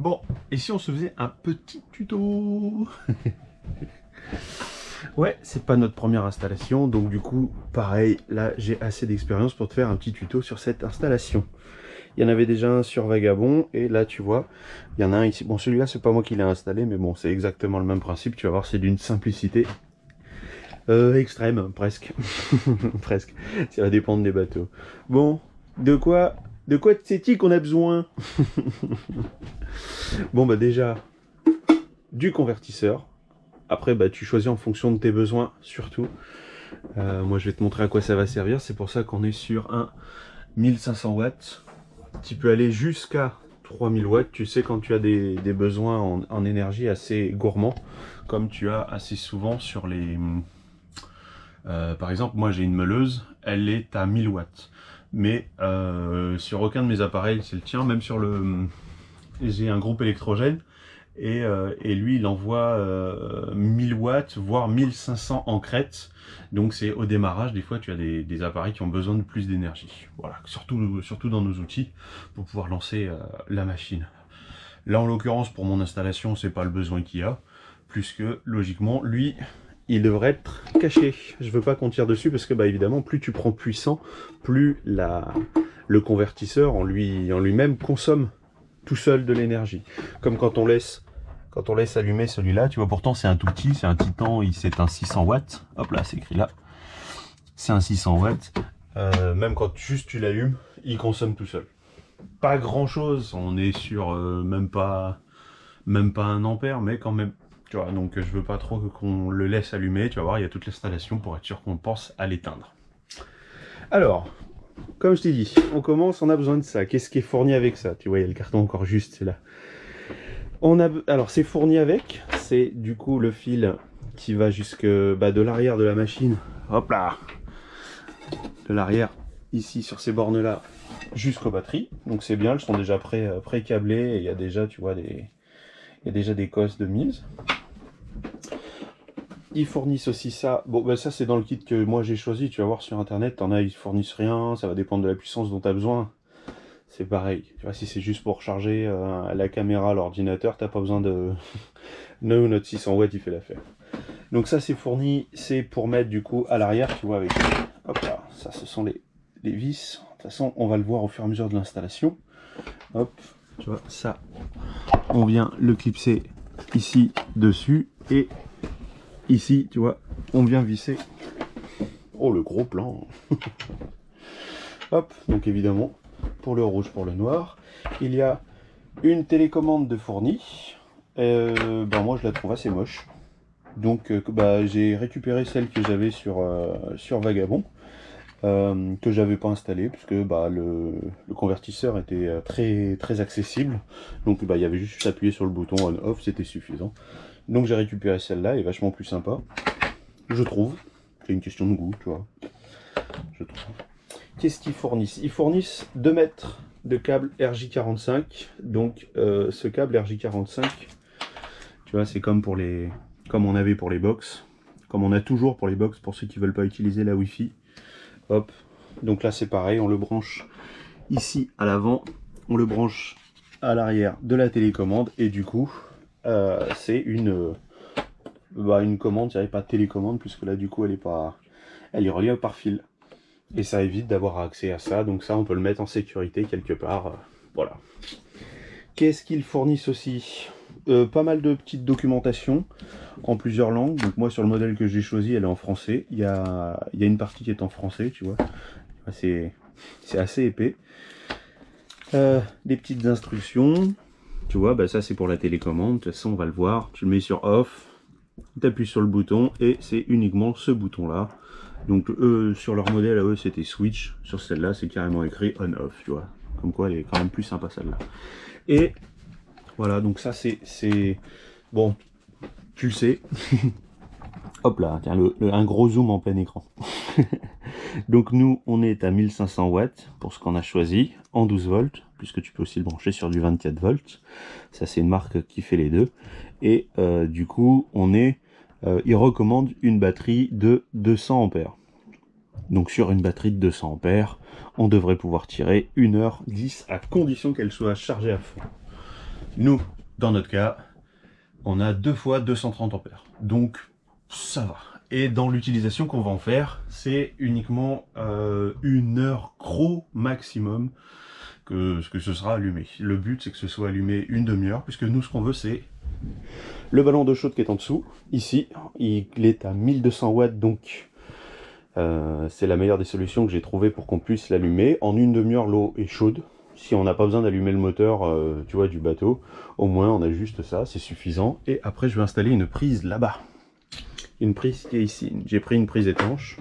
Bon, et si on se faisait un petit tuto? Ouais, c'est pas notre première installation, donc du coup, pareil, là j'ai assez d'expérience pour te faire un petit tuto sur cette installation. Il y en avait déjà un sur Vagabond, et là tu vois, il y en a un ici. Bon, celui-là c'est pas moi qui l'ai installé, mais bon, c'est exactement le même principe, tu vas voir, c'est d'une simplicité extrême, presque. Presque, ça va dépendre des bateaux. Bon, de quoi c'est-il qu'on a besoin? Bon bah déjà, du convertisseur. Après, bah, tu choisis en fonction de tes besoins, surtout. Moi, je vais te montrer à quoi ça va servir. C'est pour ça qu'on est sur un 1500 watts. Tu peux aller jusqu'à 3000 watts. Tu sais, quand tu as des besoins en énergie assez gourmands, comme tu as assez souvent sur les... par exemple, moi, j'ai une meuleuse. Elle est à 1000 watts. Mais sur aucun de mes appareils, c'est le tien. Même sur le... J'ai un groupe électrogène. Et lui il envoie 1000 watts voire 1500 en crête, donc c'est au démarrage. Des fois tu as des appareils qui ont besoin de plus d'énergie, voilà, surtout dans nos outils pour pouvoir lancer la machine. Là en l'occurrence pour mon installation c'est pas le besoin qu'il y a, plus que logiquement lui il devrait être caché. Je veux pas qu'on tire dessus parce que bah évidemment plus tu prends puissant, plus le convertisseur en lui-même consomme tout seul de l'énergie. Comme quand on laisse allumer celui-là, tu vois, pourtant c'est un tout petit, c'est un Titan, c'est un 600 watts. Hop là, c'est écrit là. C'est un 600 watts. Même quand juste tu l'allumes, il consomme tout seul. Pas grand chose, on est sur même pas 1 ampère, mais quand même. Tu vois, donc je veux pas trop qu'on le laisse allumer. Tu vas voir, il y a toute l'installation pour être sûr qu'on pense à l'éteindre. Alors, comme je t'ai dit, on commence, on a besoin de ça. Qu'est-ce qui est fourni avec ça? Tu vois, il y a le carton encore juste, c'est là. Alors c'est fourni avec, c'est du coup le fil qui va jusque de l'arrière de la machine, hop là, de l'arrière ici sur ces bornes là jusqu'aux batteries. Donc c'est bien, elles sont déjà pré-câblées et il y a déjà, tu vois, il y a déjà des cosses de mise. Ils fournissent aussi ça. Bon, bah ça c'est dans le kit que moi j'ai choisi. Tu vas voir sur internet, t'en as, ils fournissent rien. Ça va dépendre de la puissance dont tu as besoin. C'est pareil. Tu vois, si c'est juste pour charger la caméra, l'ordinateur, t'as pas besoin de... Nous, notre 600 watts, il fait l'affaire. Donc ça c'est fourni, c'est pour mettre du coup à l'arrière, tu vois, avec... Hop là, ça ce sont les vis. De toute façon, on va le voir au fur et à mesure de l'installation. Hop, tu vois, ça, on vient le clipser ici, dessus, et... Ici, tu vois, on vient visser. Oh, le gros plan. Hop, donc évidemment, pour le rouge, pour le noir, il y a une télécommande de fourni. Moi, je la trouve assez moche. Donc, j'ai récupéré celle que j'avais sur Vagabond, que j'avais pas installée, puisque le convertisseur était très, très accessible. Donc, il y avait juste à appuyer sur le bouton on-off, c'était suffisant. Donc j'ai récupéré celle-là, elle est vachement plus sympa, je trouve. C'est une question de goût, tu vois. Je trouve. Qu'est-ce qu'ils fournissent? Ils fournissent 2 mètres de câble RJ45. Donc ce câble RJ45, tu vois, c'est comme on avait pour les box, comme on a toujours pour les box pour ceux qui veulent pas utiliser la Wi-Fi. Hop. Donc là c'est pareil, on le branche ici à l'avant, on le branche à l'arrière de la télécommande et du coup c'est une commande, je dirais pas télécommande, puisque là du coup elle est reliée par fil. Et ça évite d'avoir accès à ça, donc ça on peut le mettre en sécurité quelque part. Voilà. Qu'est-ce qu'ils fournissent aussi? Pas mal de petites documentations en plusieurs langues. Donc moi sur le modèle que j'ai choisi, elle est en français. Il y a une partie qui est en français, tu vois. C'est assez épais. Des petites instructions. Tu vois, ça c'est pour la télécommande, de toute façon on va le voir, tu le mets sur off, tu appuies sur le bouton et c'est uniquement ce bouton là. Donc sur leur modèle à eux c'était switch, sur celle-là c'est carrément écrit on off, tu vois. Comme quoi elle est quand même plus sympa celle-là. Et voilà, donc ça c'est... Bon, tu le sais. Hop là, tiens, un gros zoom en plein écran. Donc nous, on est à 1500 watts pour ce qu'on a choisi, en 12 volts, puisque tu peux aussi le brancher sur du 24 volts. Ça, c'est une marque qui fait les deux. Et du coup, il recommande une batterie de 200 ampères. Donc sur une batterie de 200 ampères, on devrait pouvoir tirer 1h10 à condition qu'elle soit chargée à fond. Nous, dans notre cas, on a 2 fois 230 ampères. Donc, ça va. Et dans l'utilisation qu'on va en faire, c'est uniquement 1 heure gros maximum que ce sera allumé. Le but, c'est que ce soit allumé une demi-heure, puisque nous, ce qu'on veut, c'est le ballon d'eau chaude qui est en dessous. Ici, il est à 1200 watts, donc c'est la meilleure des solutions que j'ai trouvées pour qu'on puisse l'allumer. En une demi-heure, l'eau est chaude. Si on n'a pas besoin d'allumer le moteur, tu vois, du bateau, au moins on a juste ça, c'est suffisant. Et après, je vais installer une prise là-bas. Une prise qui est ici. J'ai pris une prise étanche.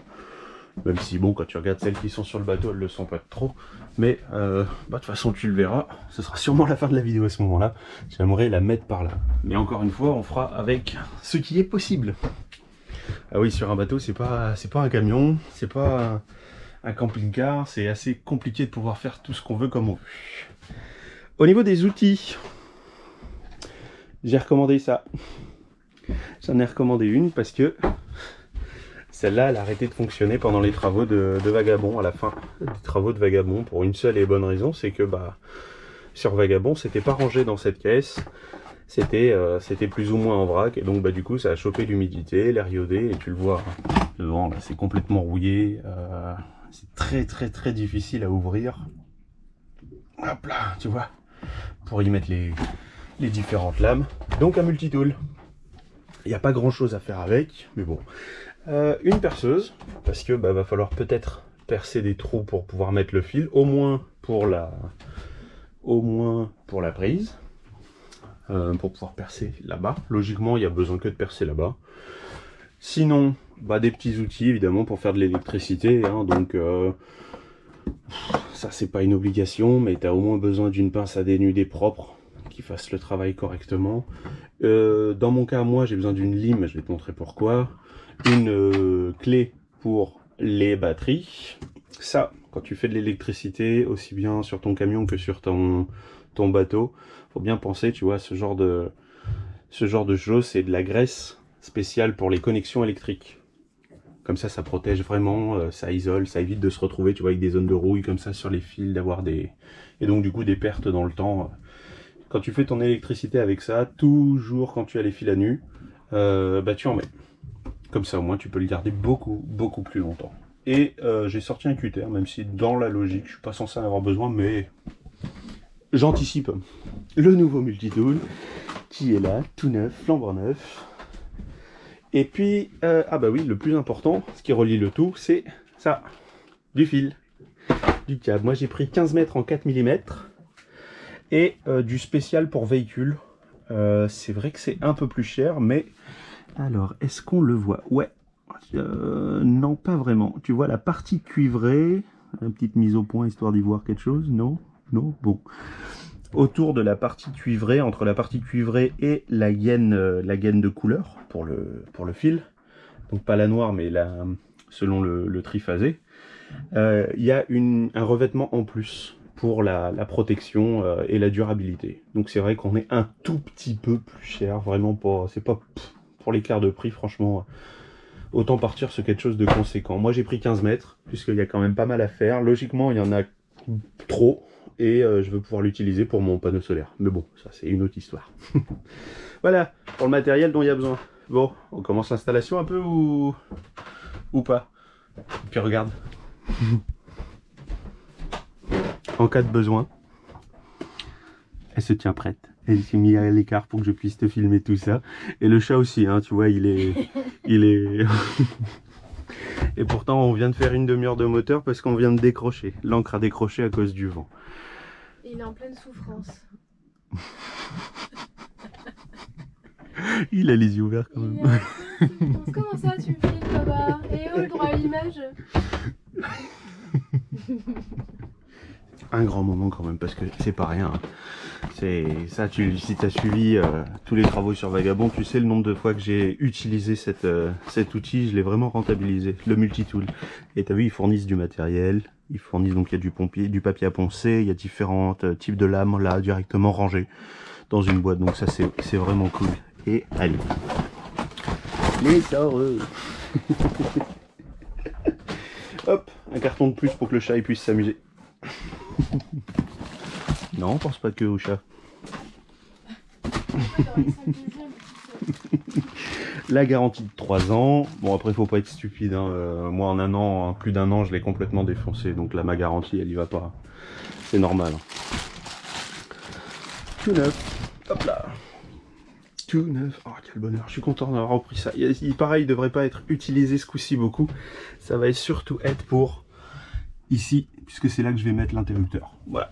Même si, bon, quand tu regardes celles qui sont sur le bateau, elles le sont pas trop. Mais, de toute façon, tu le verras. Ce sera sûrement la fin de la vidéo à ce moment-là. J'aimerais la mettre par là. Mais encore une fois, on fera avec ce qui est possible. Ah oui, sur un bateau, c'est pas un camion, c'est pas un camping-car. C'est assez compliqué de pouvoir faire tout ce qu'on veut comme on veut. Au niveau des outils, j'ai recommandé ça. J'en ai recommandé une parce que celle-là, elle a arrêté de fonctionner pendant les travaux de Vagabond, à la fin des travaux de Vagabond, pour une seule et bonne raison, c'est que sur Vagabond, c'était pas rangé dans cette caisse, c'était plus ou moins en vrac, et donc du coup, ça a chopé l'humidité, l'air iodé, et tu le vois, devant, là, c'est complètement rouillé, c'est très très très difficile à ouvrir. Hop là, tu vois, pour y mettre les différentes lames. Donc un multitool. Il n'y a pas grand chose à faire avec, mais bon. Une perceuse, parce que va falloir peut-être percer des trous pour pouvoir mettre le fil, au moins pour la prise, pour pouvoir percer là-bas. Logiquement, il n'y a besoin que de percer là-bas. Sinon, des petits outils évidemment pour faire de l'électricité, hein, donc ça c'est pas une obligation, mais tu as au moins besoin d'une pince à dénuder propre qui fasse le travail correctement. Dans mon cas, moi j'ai besoin d'une lime, je vais te montrer pourquoi. Une clé pour les batteries. Ça, quand tu fais de l'électricité, aussi bien sur ton camion que sur ton bateau, faut bien penser, tu vois, ce genre de choses, c'est de la graisse spéciale pour les connexions électriques. Comme ça protège vraiment, ça isole, ça évite de se retrouver, tu vois, avec des zones de rouille comme ça sur les fils, d'avoir et donc du coup des pertes dans le temps. Quand tu fais ton électricité avec ça, toujours quand tu as les fils à nu, tu en mets. Comme ça, au moins, tu peux le garder beaucoup, beaucoup plus longtemps. Et j'ai sorti un cutter, même si dans la logique, je suis pas censé en avoir besoin, mais j'anticipe. Le nouveau multitool, qui est là, tout neuf, flambant neuf. Et puis, oui, le plus important, ce qui relie le tout, c'est ça, du fil, du câble. Moi, j'ai pris 15 mètres en 4 mm, et du spécial pour véhicule. C'est vrai que c'est un peu plus cher, mais... Alors, est-ce qu'on le voit? Ouais. Non, pas vraiment. Tu vois la partie cuivrée, une petite mise au point histoire d'y voir quelque chose? Non? Non? Bon. Autour de la partie cuivrée, entre la partie cuivrée et la gaine de couleur pour le fil, donc pas la noire, mais selon le triphasé, il y a un revêtement en plus pour la protection et la durabilité. Donc c'est vrai qu'on est un tout petit peu plus cher, vraiment pas, c'est pas... Pour l'écart de prix, franchement, autant partir sur quelque chose de conséquent. Moi, j'ai pris 15 mètres, puisqu'il y a quand même pas mal à faire. Logiquement, il y en a trop, et je veux pouvoir l'utiliser pour mon panneau solaire. Mais bon, ça, c'est une autre histoire. Voilà, pour le matériel dont il y a besoin. Bon, on commence l'installation un peu ou pas? Puis regarde. En cas de besoin, elle se tient prête. Elle s'est mise à l'écart pour que je puisse te filmer tout ça. Et le chat aussi, hein, tu vois, il est... Et pourtant, on vient de faire une demi-heure de moteur parce qu'on vient de décrocher. L'ancre a décroché à cause du vent. Il est en pleine souffrance. Il a les yeux ouverts quand même. Comment ça, tu me filmes, papa? Et oh, le droit à l'image. Un grand moment quand même, parce que c'est pas rien. C'est ça, si tu as suivi tous les travaux sur Vagabond, tu sais le nombre de fois que j'ai utilisé cet outil, je l'ai vraiment rentabilisé, le multitool. Et tu as vu, ils fournissent du matériel, ils fournissent donc, il y a du papier à poncer, il y a différents types de lames là, directement rangées dans une boîte, donc ça c'est vraiment cool. Et allez, les soreux. Hop, un carton de plus pour que le chat puisse s'amuser. Non, on pense pas que au chat. La garantie de 3 ans. Bon, après, faut pas être stupide. Hein. Moi, en un an, en plus d'un an, je l'ai complètement défoncé. Donc là, ma garantie, elle y va pas. C'est normal. Tout neuf. Hop là. Tout neuf. Oh, quel bonheur. Je suis content d'avoir repris ça. Pareil, il devrait pas être utilisé ce coup-ci beaucoup. Ça va surtout être pour ici, puisque c'est là que je vais mettre l'interrupteur. Voilà.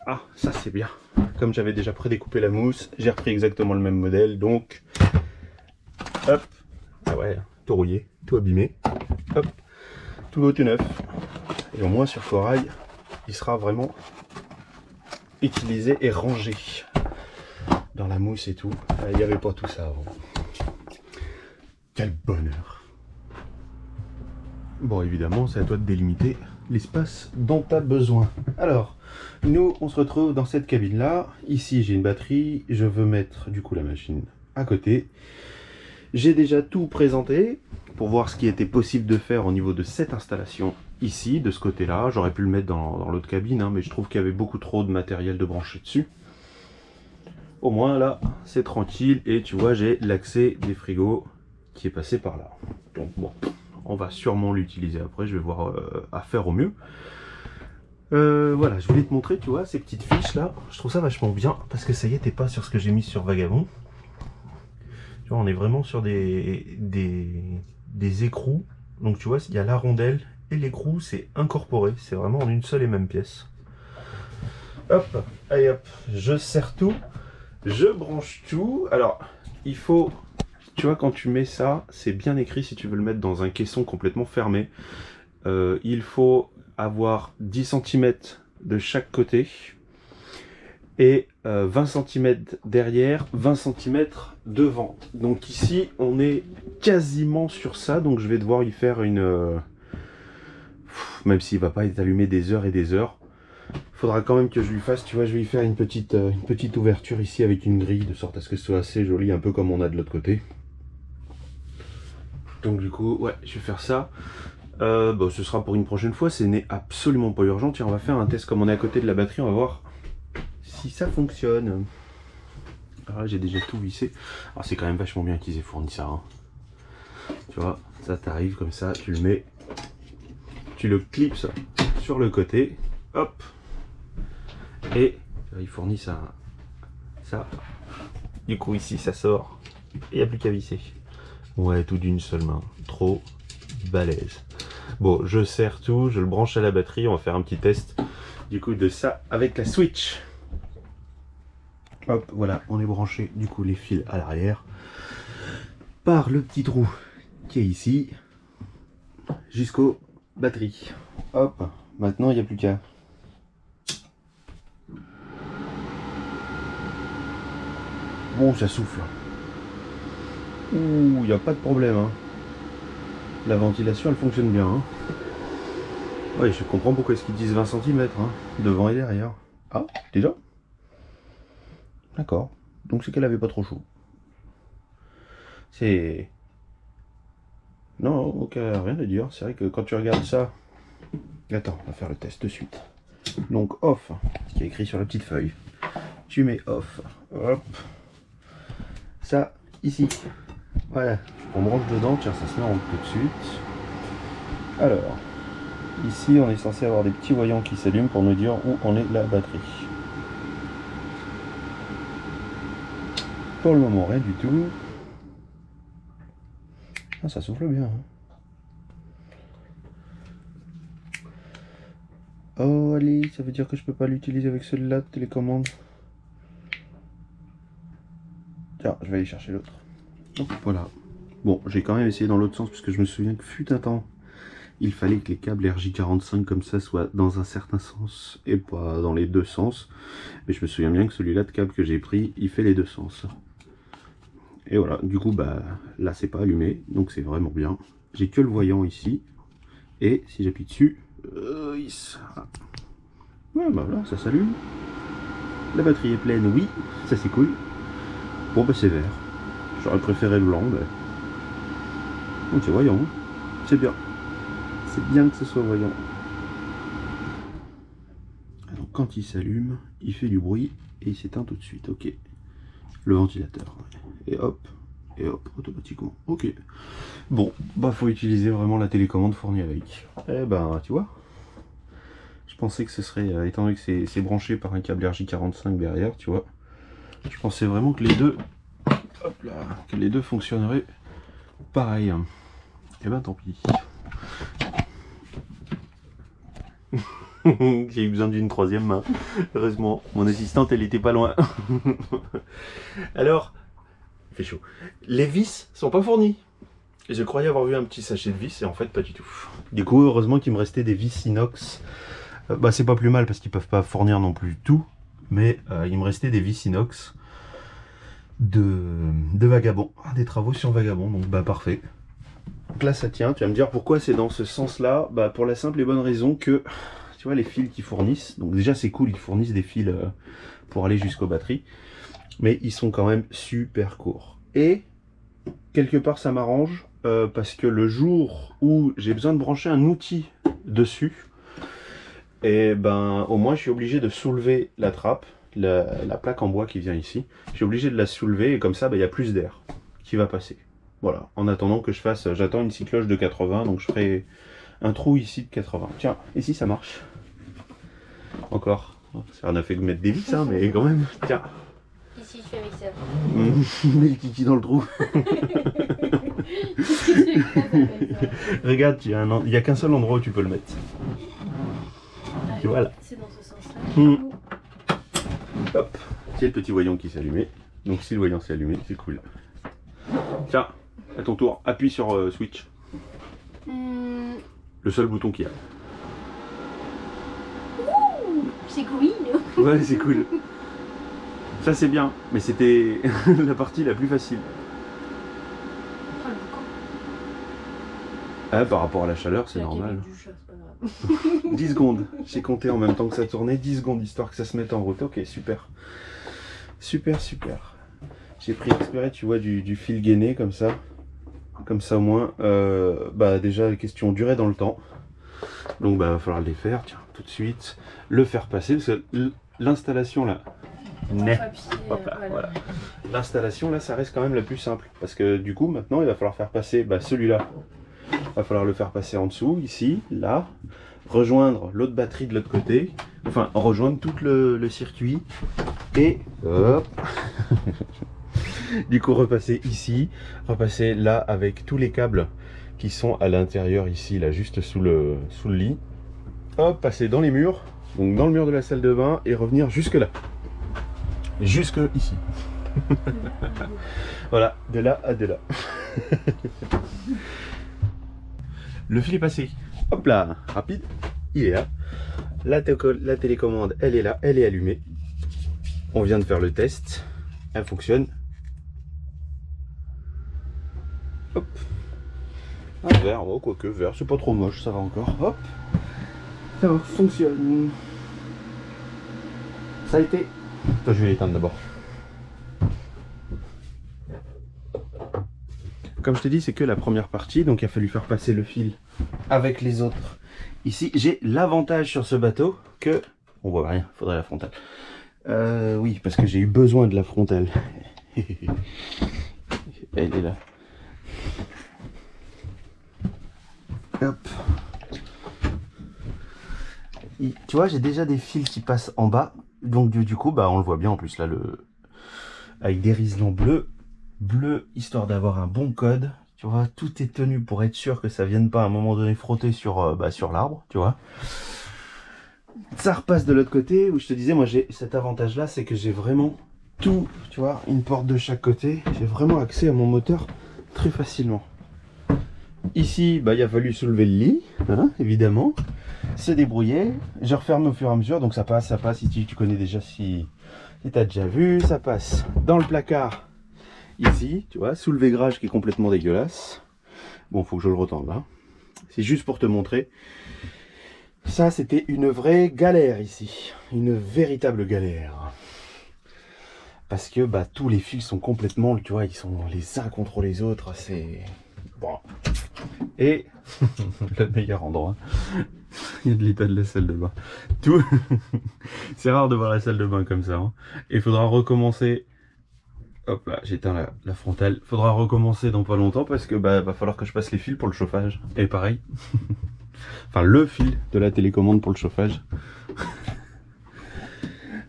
Ah, ça c'est bien. Comme j'avais déjà prédécoupé la mousse, j'ai repris exactement le même modèle, donc hop, ah ouais, tout rouillé, tout abîmé, hop, tout beau, tout neuf. Et au moins sur Corail, il sera vraiment utilisé et rangé dans la mousse et tout. Il n'y avait pas tout ça avant. Quel bonheur. Bon, évidemment, c'est à toi de délimiter l'espace dont tu as besoin. Alors, nous, on se retrouve dans cette cabine-là. Ici, j'ai une batterie. Je veux mettre, du coup, la machine à côté. J'ai déjà tout présenté pour voir ce qui était possible de faire au niveau de cette installation ici, de ce côté-là. J'aurais pu le mettre dans l'autre cabine, hein, mais je trouve qu'il y avait beaucoup trop de matériel de brancher dessus. Au moins, là, c'est tranquille. Et tu vois, j'ai l'accès des frigos qui est passé par là. Donc, bon... On va sûrement l'utiliser après, je vais voir à faire au mieux. Voilà, je voulais te montrer, tu vois, ces petites fiches là. Je trouve ça vachement bien, parce que ça y est, t'es pas sur ce que j'ai mis sur Vagabond. Tu vois, on est vraiment sur des écrous. Donc tu vois, il y a la rondelle et l'écrou, c'est incorporé. C'est vraiment en une seule et même pièce. Hop, allez hop, je serre tout. Je branche tout. Alors, il faut... Tu vois, quand tu mets ça, c'est bien écrit si tu veux le mettre dans un caisson complètement fermé. Il faut avoir 10 cm de chaque côté et 20 cm derrière, 20 cm devant. Donc ici, on est quasiment sur ça. Donc je vais devoir y faire une... Même s'il ne va pas être allumé des heures et des heures. Il faudra quand même que je lui fasse, tu vois, je vais y faire une petite ouverture ici avec une grille, de sorte à ce que ce soit assez joli, un peu comme on a de l'autre côté. Donc du coup, ouais, je vais faire ça. Bon, ce sera pour une prochaine fois, ce n'est absolument pas urgent. Tiens, on va faire un test comme on est à côté de la batterie, on va voir si ça fonctionne. Alors là, j'ai déjà tout vissé. Alors c'est quand même vachement bien qu'ils aient fourni ça. Hein. Tu vois, ça t'arrive comme ça, tu le mets, tu le clipses sur le côté, hop, et ils fournissent ça. Du coup ici, ça sort, il n'y a plus qu'à visser. Ouais, tout d'une seule main. Trop balèze. Bon, je serre tout, je le branche à la batterie. On va faire un petit test du coup de ça avec la Switch. Hop, voilà, on est branché du coup les fils à l'arrière par le petit trou qui est ici jusqu'aux batteries. Hop, maintenant il n'y a plus qu'à... Bon, ça souffle. Ouh, il n'y a pas de problème. Hein. La ventilation, elle fonctionne bien. Hein. Oui, je comprends pourquoi est-ce qu'ils disent 20 cm, hein, devant et derrière. Ah, déjà? D'accord. Donc c'est qu'elle avait pas trop chaud. C'est... Non, ok, rien à dire. C'est vrai que quand tu regardes ça... Attends, on va faire le test de suite. Donc off, ce qui est écrit sur la petite feuille. Tu mets off. Hop. Ça, ici. Voilà, on branche dedans, tiens, ça se met en tout de suite. Alors, ici on est censé avoir des petits voyants qui s'allument pour nous dire où en est la batterie. Pour le moment, rien du tout. Ah, ça souffle bien. Hein. Oh, allez, ça veut dire que je peux pas l'utiliser avec celui-là de télécommande. Tiens, je vais aller chercher l'autre. Voilà. Bon, j'ai quand même essayé dans l'autre sens, puisque je me souviens que fut un temps, il fallait que les câbles RJ45 comme ça soient dans un certain sens et pas dans les deux sens. Mais je me souviens bien que celui-là de câble que j'ai pris, il fait les deux sens. Et voilà, du coup, bah là c'est pas allumé, donc c'est vraiment bien. J'ai que le voyant ici, et si j'appuie dessus, ouais, bah voilà, ça s'allume. La batterie est pleine, oui, ça c'est cool. Bon, bah c'est vert. J'aurais préféré le blanc, mais... Donc c'est voyant, hein. C'est bien. C'est bien que ce soit voyant. Donc quand il s'allume, il fait du bruit et il s'éteint tout de suite. Ok. Le ventilateur. Et hop, automatiquement. Ok. Bon, bah faut utiliser vraiment la télécommande fournie avec. Eh ben, tu vois. Je pensais que ce serait, étant donné que c'est branché par un câble RJ45 derrière, tu vois. Je pensais vraiment que les deux, hop là, que les deux fonctionneraient pareil. Et ben tant pis. J'ai eu besoin d'une troisième main. Heureusement, mon assistante, elle était pas loin. Alors, il fait chaud. Les vis sont pas fournies. Je croyais avoir vu un petit sachet de vis et en fait pas du tout. Du coup, heureusement qu'il me restait des vis inox. Bah c'est pas plus mal parce qu'ils peuvent pas fournir non plus tout. Mais il me restait des vis inox de Vagabond. Des travaux sur Vagabond, donc bah parfait. Donc là ça tient. Tu vas me dire pourquoi c'est dans ce sens-là. Bah pour la simple et bonne raison que... Tu vois les fils qu'ils fournissent, donc déjà c'est cool, ils fournissent des fils pour aller jusqu'aux batteries, mais ils sont quand même super courts. Et quelque part ça m'arrange, parce que le jour où j'ai besoin de brancher un outil dessus, et ben au moins je suis obligé de soulever la trappe, la plaque en bois qui vient ici, je suis obligé de la soulever et comme ça il y a plus d'air qui va passer. Voilà, en attendant que je fasse, j'attends une cycloche de 80, donc je ferai un trou ici de 80. Tiens, ici ça marche. Encore. Ça n'a fait que mettre des vis, hein, mais quand même. Tiens. Ici, je fais avec ça. Mets le kiki dans le trou. Regarde, il n'y a qu'un seul endroit où tu peux le mettre. Ah, Et voilà. C'est dans ce sens-là. Hop. C'est le petit voyant qui s'est allumé. Donc si le voyant s'est allumé, c'est cool. Tiens, à ton tour, appuie sur switch. Le seul bouton qu'il y a. C'est cool. Ouais, c'est cool. Ça c'est bien, mais c'était la partie la plus facile. Ah, par rapport à la chaleur, c'est normal. 10 secondes. J'ai compté en même temps que ça tournait, 10 secondes histoire que ça se mette en route. Ok, super. Super, super. J'ai pris exprès, tu vois, du fil gainé comme ça. Comme ça au moins, bah déjà question durée dans le temps. Donc bah va falloir le défaire, tiens, tout de suite. Le faire passer, parce que l'installation là. Hop là, voilà. L'installation là, ça reste quand même la plus simple. Parce que du coup, maintenant, il va falloir faire passer celui-là. Il va falloir le faire passer en dessous, ici, là. Rejoindre l'autre batterie de l'autre côté. Enfin, rejoindre tout le circuit. Et hop. Du coup, repasser ici. Repasser là avec tous les câbles qui sont à l'intérieur ici, là, juste sous le lit. Hop, passer dans les murs. Donc dans le mur de la salle de bain et revenir jusque là. Jusque ici. Voilà, de là à de là. Le fil est passé. Hop là, rapide. Il est là. La télécommande, elle est là, elle est allumée. On vient de faire le test. Elle fonctionne. Hop. Un vert, oh, quoique vert, c'est pas trop moche, ça va encore. Hop. Ça fonctionne. Ça a été. Toi, je vais l'éteindre d'abord. Comme je t'ai dit, c'est que la première partie, donc il a fallu faire passer le fil avec les autres. Ici, j'ai l'avantage sur ce bateau que... On voit rien, il faudrait la frontale. Oui, parce que j'ai eu besoin de la frontale. Elle est là. Hop. Tu vois, j'ai déjà des fils qui passent en bas. Donc du coup, bah, on le voit bien en plus là, avec des riselons bleus. Bleu, histoire d'avoir un bon code. Tu vois, tout est tenu pour être sûr que ça vienne pas à un moment donné frotter sur l'arbre, tu vois. Ça repasse de l'autre côté, où je te disais, moi j'ai cet avantage là, c'est que j'ai vraiment tout, tu vois, une porte de chaque côté. J'ai vraiment accès à mon moteur très facilement. Ici, bah, il a fallu soulever le lit, hein, évidemment. Se débrouiller. Je referme au fur et à mesure, donc ça passe, si tu connais déjà, si tu as déjà vu, ça passe dans le placard. Ici, tu vois, sous le vaigrage qui est complètement dégueulasse. Bon, faut que je le retende là. C'est juste pour te montrer. Ça, c'était une vraie galère ici. Une véritable galère. Parce que bah, tous les fils sont complètement, tu vois, ils sont les uns contre les autres. C'est... Bon. Et le meilleur endroit. Il y a de l'état de la salle de bain. Tout. C'est rare de voir la salle de bain comme ça. Hein. Et il faudra recommencer. Hop là, j'éteins la frontale. Faudra recommencer dans pas longtemps parce que va falloir que je passe les fils pour le chauffage. Et pareil. Enfin, le fil de la télécommande pour le chauffage.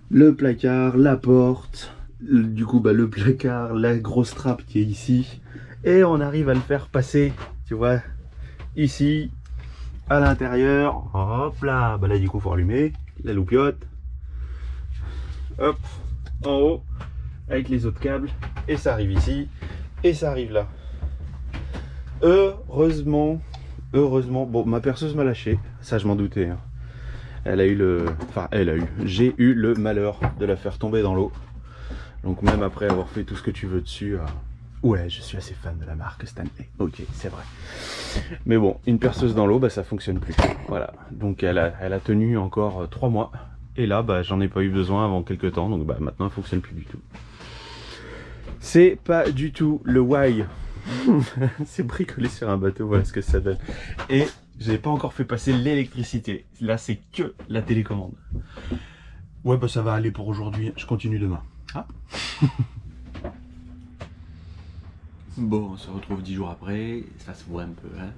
Le placard, la porte. Du coup, le placard, la grosse trappe qui est ici. Et on arrive à le faire passer, tu vois, ici, à l'intérieur. Hop là. Là, du coup, faut allumer la loupiote. Hop, en haut. Avec les autres câbles, et ça arrive ici, et ça arrive là. Heureusement, bon, ma perceuse m'a lâché, ça je m'en doutais. Hein. J'ai eu le malheur de la faire tomber dans l'eau. Donc même après avoir fait tout ce que tu veux dessus, ouais, je suis assez fan de la marque Stanley. Ok, c'est vrai. Mais bon, une perceuse dans l'eau, ça fonctionne plus. Voilà, donc elle a tenu encore 3 mois. Et là, j'en ai pas eu besoin avant quelques temps, donc maintenant elle fonctionne plus du tout. C'est pas du tout le why. C'est bricolé sur un bateau, voilà ce que ça donne. Et j'ai pas encore fait passer l'électricité. Là, c'est que la télécommande. Ouais, ça va aller pour aujourd'hui. Je continue demain. Ah. Bon, on se retrouve 10 jours après. Ça se voit un peu. Hein.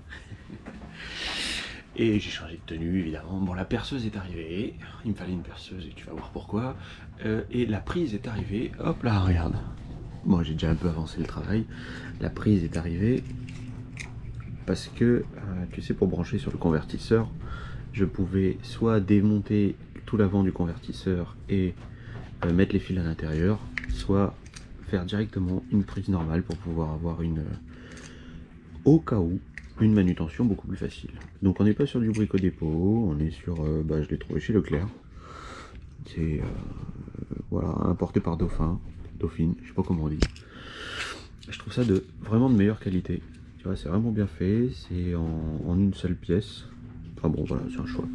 Et j'ai changé de tenue, évidemment. Bon, la perceuse est arrivée. Il me fallait une perceuse et tu vas voir pourquoi. Et la prise est arrivée. Hop là, regarde. Bon, j'ai déjà un peu avancé le travail. La prise est arrivée parce que, tu sais, pour brancher sur le convertisseur, je pouvais soit démonter tout l'avant du convertisseur et mettre les fils à l'intérieur, soit faire directement une prise normale pour pouvoir avoir au cas où, une manutention beaucoup plus facile. Donc on n'est pas sur du brico-dépôt, on est sur, je l'ai trouvé chez Leclerc. C'est, voilà, importé par Dauphine, je sais pas comment on dit. Je trouve ça vraiment de meilleure qualité. Tu vois, c'est vraiment bien fait, c'est en une seule pièce. Enfin bon, voilà, c'est un choix.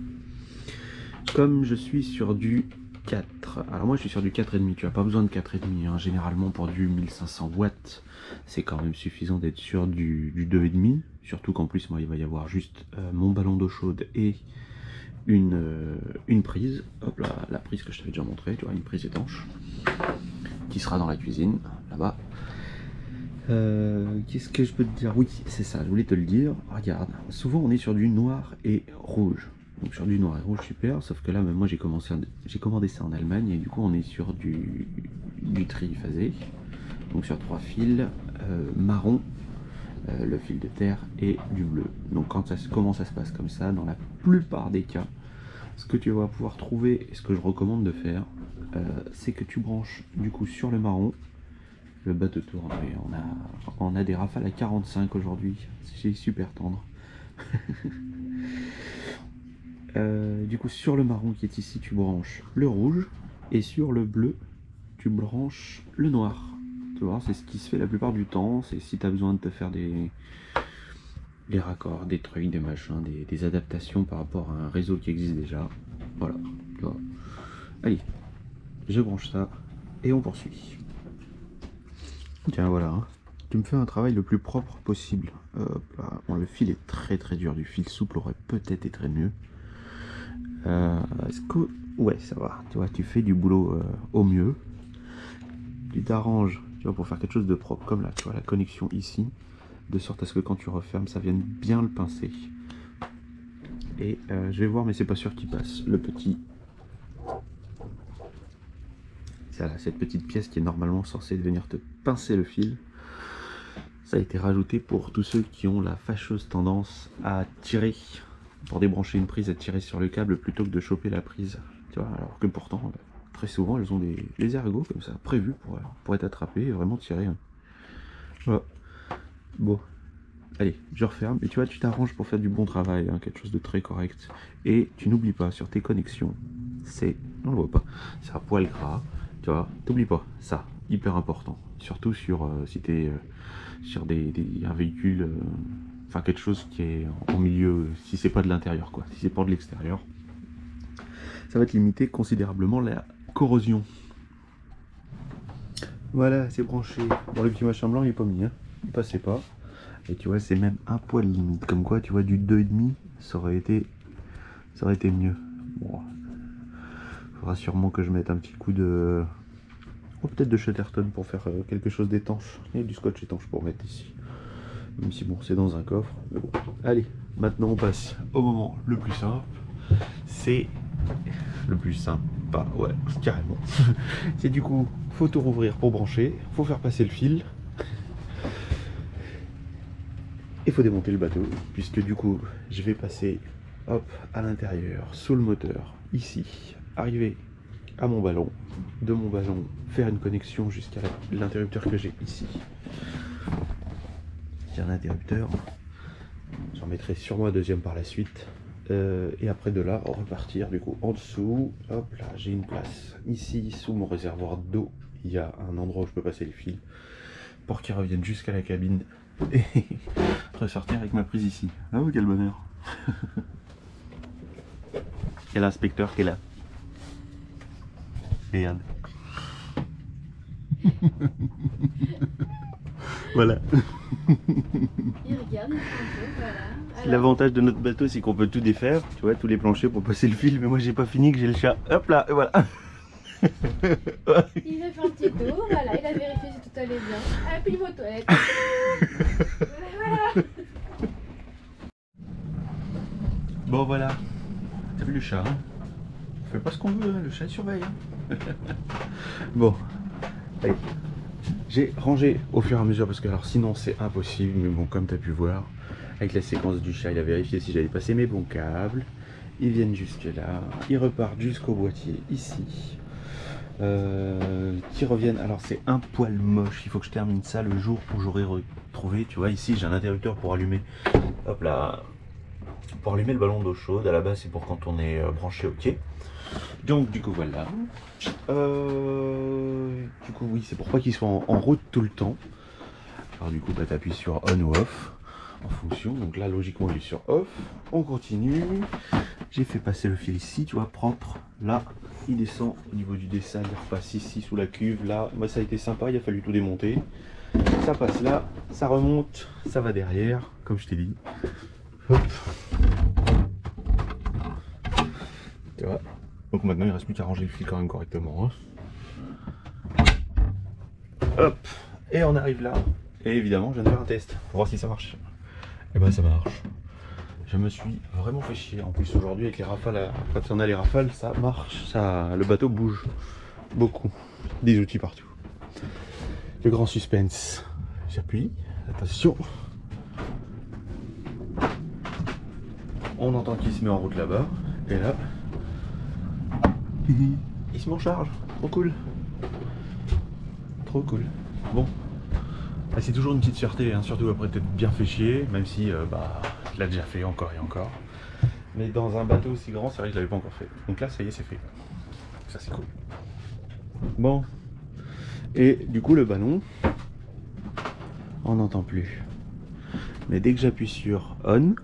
Comme je suis sur du 4, alors moi je suis sur du 4,5, tu n'as pas besoin de 4,5, hein. Généralement pour du 1500 watts, c'est quand même suffisant d'être sur du 2,5, surtout qu'en plus moi il va y avoir juste mon ballon d'eau chaude et une prise, hop là, la prise que je t'avais déjà montré, tu vois, une prise étanche, qui sera dans la cuisine, là-bas. Qu'est-ce que je peux te dire? Oui, c'est ça, je voulais te le dire. Regarde, souvent on est sur du noir et rouge. Donc sur du noir et rouge, super, sauf que là, même moi j'ai commandé ça en Allemagne, et du coup on est sur du triphasé. Donc sur 3 fils, marron, le fil de terre et du bleu. Donc comment ça se passe comme ça, dans la plupart des cas, ce que tu vas pouvoir trouver, et ce que je recommande de faire, c'est que tu branches du coup sur le marron. Le bateau tourne, et on a des rafales à 45 aujourd'hui, c'est super tendre. Du coup sur le marron qui est ici, tu branches le rouge, et sur le bleu, tu branches le noir. Tu vois, c'est ce qui se fait la plupart du temps, c'est si tu as besoin de te faire des raccords, des trucs, des machins, des adaptations par rapport à un réseau qui existe déjà. Voilà, tu vois. Allez, je branche ça, et on poursuit. Tiens, voilà, hein. Tu me fais un travail le plus propre possible. Bon, le fil est très très dur, du fil souple aurait peut-être été mieux. Est-ce que... Ouais, ça va, tu vois, tu fais du boulot au mieux. Tu t'arranges, tu vois, pour faire quelque chose de propre, comme là, tu vois, la connexion ici, de sorte à ce que quand tu refermes, ça vienne bien le pincer. Et je vais voir, mais c'est pas sûr qu'il passe. Le petit... Voilà, cette petite pièce qui est normalement censée venir te pincer le fil, ça a été rajouté pour tous ceux qui ont la fâcheuse tendance à tirer, pour débrancher une prise, à tirer sur le câble plutôt que de choper la prise, tu vois, alors que pourtant très souvent elles ont des ergots comme ça prévus pour être attrapés et vraiment tirer. Voilà. Bon, allez, je referme, et tu vois, tu t'arranges pour faire du bon travail, hein, quelque chose de très correct, et tu n'oublies pas sur tes connexions, on le voit pas, c'est à poil gras. Tu vois, t'oublies pas, ça, hyper important. Surtout sur si t'es sur un véhicule, enfin quelque chose qui est en milieu, si c'est pas de l'intérieur quoi, si c'est pas de l'extérieur, ça va te limiter considérablement la corrosion. Voilà, c'est branché. Bon, le petit machin blanc il est pas mis, hein, il passait pas. Et tu vois, c'est même un poil limite, comme quoi tu vois, du 2,5, ça aurait été Ça aurait été mieux. Bon. Faudra sûrement que je mette un petit coup de... Oh, peut-être de Shutterton pour faire quelque chose d'étanche. Il y a du scotch étanche pour mettre ici. Même si bon, c'est dans un coffre. Mais bon. Allez, maintenant on passe au moment le plus simple. C'est le plus sympa, ouais, carrément. C'est du coup, faut tout rouvrir pour brancher, faut faire passer le fil. Et faut démonter le bateau, puisque du coup, je vais passer, hop, à l'intérieur, sous le moteur, ici, arriver à mon ballon, de mon ballon, faire une connexion jusqu'à l'interrupteur que j'ai ici. J'ai un interrupteur, j'en mettrai sûrement un deuxième par la suite. Et après de là, repartir du coup en dessous. Hop là, j'ai une place ici sous mon réservoir d'eau. Il y a un endroit où je peux passer les fils pour qu'ils reviennent jusqu'à la cabine et ressortir avec ma prise ici. Ah oui, quel bonheur. Il y a l'inspecteur qui est là. Regarde. Voilà. Il regarde, il prend un peu, voilà. L'avantage de notre bateau, c'est qu'on peut tout défaire, tu vois, tous les planchers pour passer le fil, mais moi j'ai pas fini, que j'ai le chat. Hop là, et voilà. Il a fait un petit tour, voilà, il a vérifié si tout allait bien. Ah, puis il va aux toilettes. Voilà. Bon voilà, t'as vu le chat, hein? On fait pas ce qu'on veut, hein, le chat surveille. Hein. Bon, allez. J'ai rangé au fur et à mesure parce que alors sinon c'est impossible, mais bon, comme tu as pu voir, avec la séquence du chat, il a vérifié si j'avais passé mes bons câbles. Ils viennent jusque là, ils repartent jusqu'au boîtier ici. Qui reviennent, alors c'est un poil moche, il faut que je termine ça le jour où j'aurai retrouvé, tu vois, ici j'ai un interrupteur pour allumer, hop là, pour allumer le ballon d'eau chaude. À la base c'est pour quand on est branché au quai. Donc du coup voilà. Du coup oui, c'est pour pas qu'il soit en route tout le temps. Alors du coup bah, tu appuies sur on ou off en fonction. Donc là logiquement il est sur off. On continue. J'ai fait passer le fil ici, tu vois, propre. Là il descend au niveau du dessin, il repasse ici sous la cuve. Là moi ça a été sympa, il a fallu tout démonter. Ça passe là, ça remonte, ça va derrière, comme je t'ai dit. Hop. Tu vois. Donc maintenant il ne reste plus qu'à ranger le fil quand même correctement. Hein. Hop. Et on arrive là. Et évidemment je viens de faire un test pour voir si ça marche. Et ben ça marche. Je me suis vraiment fait chier. En plus aujourd'hui avec les rafales, quand on a les rafales, ça marche. Ça, le bateau bouge beaucoup. Des outils partout. Le grand suspense. J'appuie. Attention. On entend qu'il se met en route là-bas. Et là. Il se met en charge. Trop cool. Trop cool. Bon. C'est toujours une petite fierté, hein, surtout après t'être bien fait chier, même si bah, je l'ai déjà fait encore et encore. Mais dans un bateau aussi grand, c'est vrai que je l'avais pas encore fait. Donc là, ça y est, c'est fait. Ça, c'est cool. Bon. Et du coup, le ballon, on n'entend plus. Mais dès que j'appuie sur on,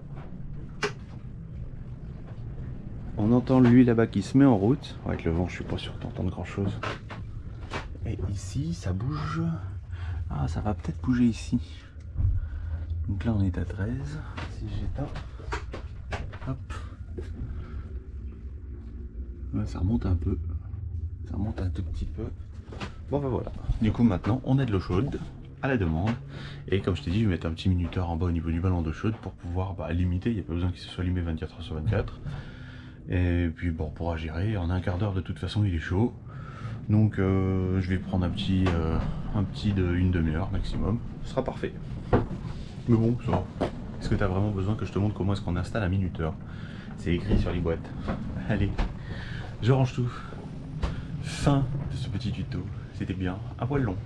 on entend lui là-bas qui se met en route. Avec le vent, je suis pas sûr d'entendre grand chose. Et ici, ça bouge. Ah, ça va peut-être bouger ici. Donc là, on est à 13. Si j'éteins, hop. Ouais, ça remonte un peu. Ça remonte un tout petit peu. Bon, ben voilà. Du coup, maintenant, on a de l'eau chaude à la demande. Et comme je t'ai dit, je vais mettre un petit minuteur en bas au niveau du ballon d'eau chaude pour pouvoir limiter. Il n'y a pas besoin qu'il se soit allumé 24h sur 24. Et puis, bon, on pourra gérer. En un quart d'heure, de toute façon, il est chaud. Donc je vais prendre un petit de une demi-heure maximum, ce sera parfait. Mais bon, ça va. Est-ce que tu as vraiment besoin que je te montre comment est-ce qu'on installe un minuteur? C'est écrit sur les boîtes. Allez, je range tout. Fin de ce petit tuto. C'était bien, un poil long.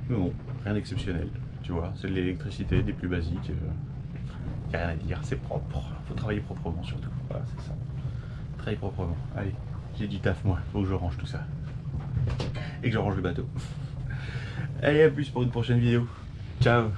Mais bon, rien d'exceptionnel. Tu vois, c'est de l'électricité, des plus basiques. Y a rien à dire, c'est propre. Faut travailler proprement surtout. Voilà, c'est ça. Travailler proprement. Allez, j'ai du taf moi, faut que je range tout ça. Et que je range le bateau. Allez, à plus pour une prochaine vidéo. Ciao.